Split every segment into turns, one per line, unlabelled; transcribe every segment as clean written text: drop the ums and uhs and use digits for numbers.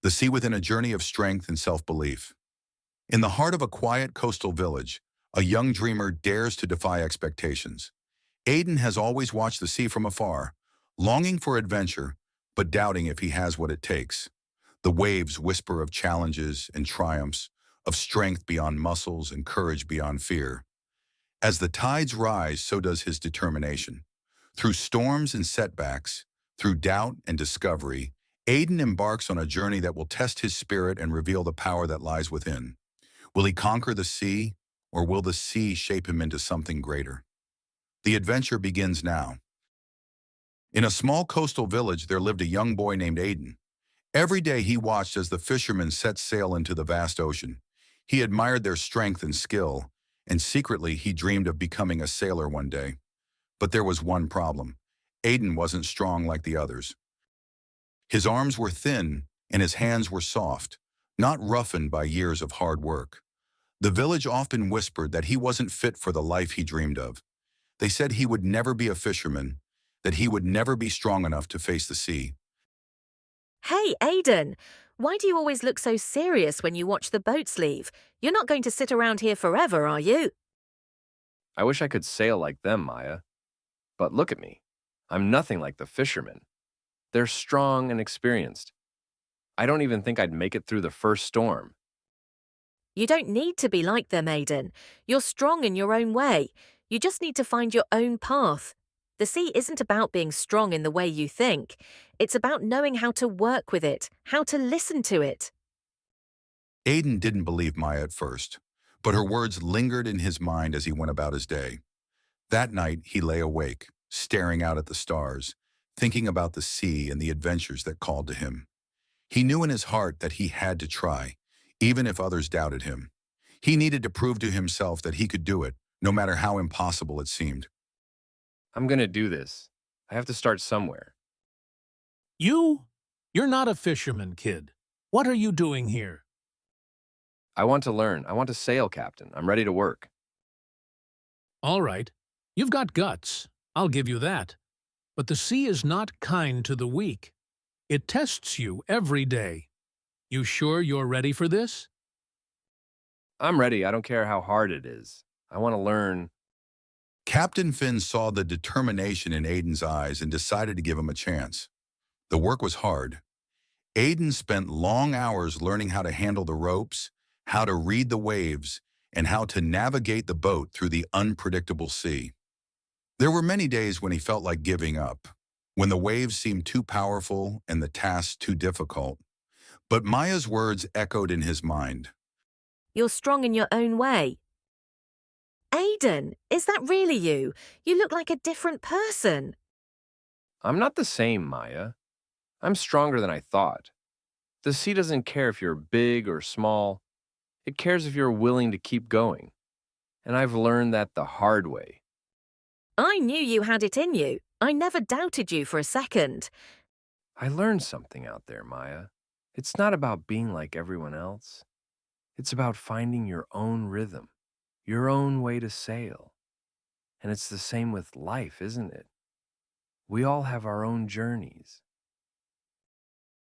The sea within a journey of strength and self-belief. In the heart of a quiet coastal village, a young dreamer dares to defy expectations. Aiden has always watched the sea from afar, longing for adventure, but doubting if he has what it takes. The waves whisper of challenges and triumphs, of strength beyond muscles and courage beyond fear. As the tides rise, so does his determination. Through storms and setbacks, through doubt and discovery, Aiden embarks on a journey that will test his spirit and reveal the power that lies within. Will he conquer the sea, or will the sea shape him into something greater? The adventure begins now. In a small coastal village, there lived a young boy named Aiden. Every day he watched as the fishermen set sail into the vast ocean. He admired their strength and skill, and secretly he dreamed of becoming a sailor one day. But there was one problem. Aiden wasn't strong like the others. His arms were thin and his hands were soft, not roughened by years of hard work. The village often whispered that he wasn't fit for the life he dreamed of. They said he would never be a fisherman, that he would never be strong enough to face the sea.
Hey, Aiden, why do you always look so serious when you watch the boats leave? You're not going to sit around here forever, are you?
I wish I could sail like them, Maya. But look at me. I'm nothing like the fishermen. They're strong and experienced. I don't even think I'd make it through the first storm.
You don't need to be like them, Aiden. You're strong in your own way. You just need to find your own path. The sea isn't about being strong in the way you think. It's about knowing how to work with it, how to listen to it.
Aiden didn't believe Maya at first, but her words lingered in his mind as he went about his day. That night, he lay awake, staring out at the stars, thinking about the sea and the adventures that called to him. He knew in his heart that he had to try, even if others doubted him. He needed to prove to himself that he could do it, no matter how impossible it seemed.
I'm gonna do this. I have to start somewhere.
You? You're not a fisherman, kid. What are you doing here?
I want to learn. I want to sail, Captain. I'm ready to work.
All right. You've got guts. I'll give you that. But the sea is not kind to the weak. It tests you every day. You sure you're ready for this?
I'm ready. I don't care how hard it is. I want to learn.
Captain Finn saw the determination in Aiden's eyes and decided to give him a chance. The work was hard. Aiden spent long hours learning how to handle the ropes, how to read the waves, and how to navigate the boat through the unpredictable sea. There were many days when he felt like giving up, when the waves seemed too powerful and the task too difficult. But Maya's words echoed in his mind.
You're strong in your own way. Aiden, is that really you? You look like a different person.
I'm not the same, Maya. I'm stronger than I thought. The sea doesn't care if you're big or small. It cares if you're willing to keep going. And I've learned that the hard way.
I knew you had it in you. I never doubted you for a second.
I learned something out there, Maya. It's not about being like everyone else. It's about finding your own rhythm, your own way to sail. And it's the same with life, isn't it? We all have our own journeys.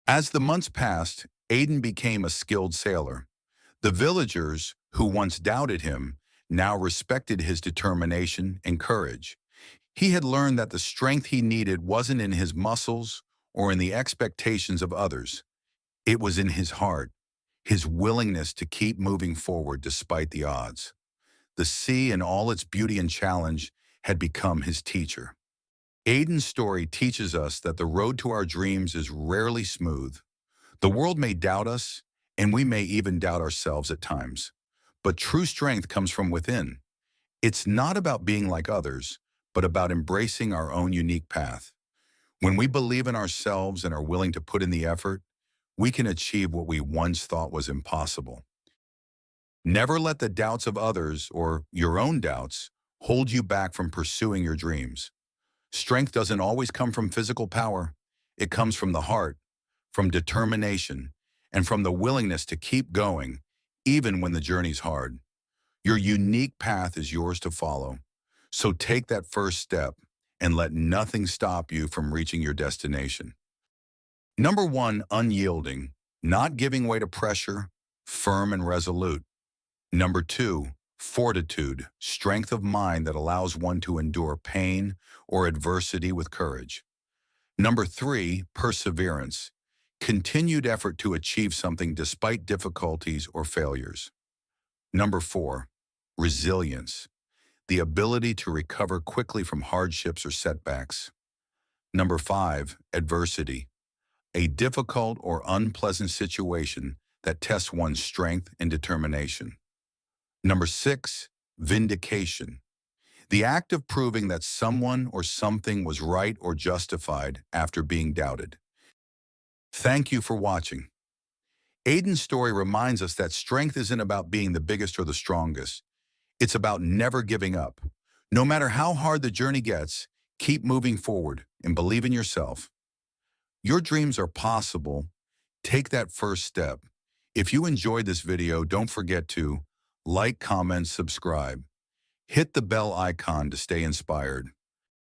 As the months passed, Aiden became a skilled sailor. The villagers, who once doubted him, now respected his determination and courage. He had learned that the strength he needed wasn't in his muscles or in the expectations of others. It was in his heart, his willingness to keep moving forward despite the odds. The sea in all its beauty and challenge had become his teacher. Aiden's story teaches us that the road to our dreams is rarely smooth. The world may doubt us, and we may even doubt ourselves at times. But true strength comes from within. It's not about being like others, but about embracing our own unique path. When we believe in ourselves and are willing to put in the effort, we can achieve what we once thought was impossible. Never let the doubts of others or your own doubts hold you back from pursuing your dreams. Strength doesn't always come from physical power. It comes from the heart, from determination, and from the willingness to keep going, even when the journey's hard. Your unique path is yours to follow. So take that first step and let nothing stop you from reaching your destination. Number 1, unyielding. not giving way to pressure, firm and resolute. Number 2, fortitude, strength of mind that allows one to endure pain or adversity with courage. Number 3, perseverance, continued effort to achieve something despite difficulties or failures. Number 4, resilience, the ability to recover quickly from hardships or setbacks. Number 5, adversity, a difficult or unpleasant situation that tests one's strength and determination. Number 6, vindication, the act of proving that someone or something was right or justified after being doubted. Thank you for watching. Aiden's story reminds us that strength isn't about being the biggest or the strongest. It's about never giving up. No matter how hard the journey gets, keep moving forward and believe in yourself. Your dreams are possible. Take that first step. If you enjoyed this video, don't forget to like, comment, subscribe. Hit the bell icon to stay inspired.